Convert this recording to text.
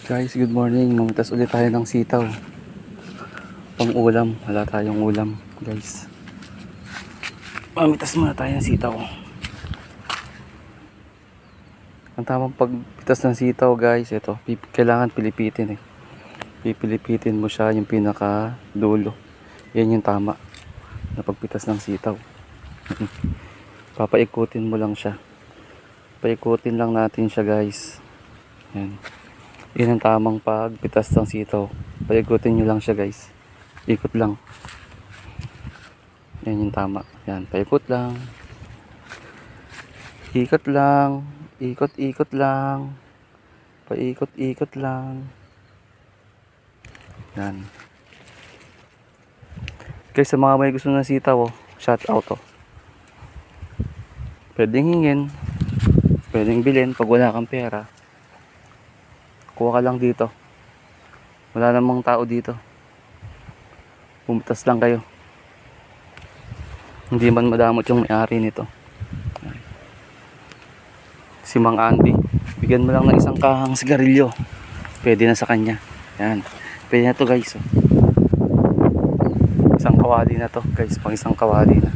Guys, good morning. Mamitas ulit tayo ng sitaw. Pang ulam. Wala tayong ulam, guys. Mamitas muna tayo ng sitaw. Ang tamang pagpitas ng sitaw, guys, ito. Kailangan pilipitin eh. Pipilipitin mo siya yung pinaka dulo. Yan yung tama na pagpitas ng sitaw. Papaikutin mo lang siya. Paikutin lang natin siya, guys. Yan. Yan ang tamang pagpitas ng sitaw. Paikutin nyo lang siya, guys. Ikot lang. Yan yung tama. Yan, paikot lang. Ikot lang. Ikot-ikot lang. Paikot-ikot lang. Yan. Guys, sa mga may gusto ng sitaw, shout out oh. Pwedeng hingin. Pwedeng bilhin pag wala kang pera. Kuha ka lang dito. Wala namang tao dito. Pumitas lang kayo. Hindi man madamot yung may-ari nito. Si Mang Andy. Bigyan mo lang ng isang kahang sigarilyo. Pwede na sa kanya. Yan. Pwede na to, guys. Isang kawali na to, guys. Pang isang kawali na.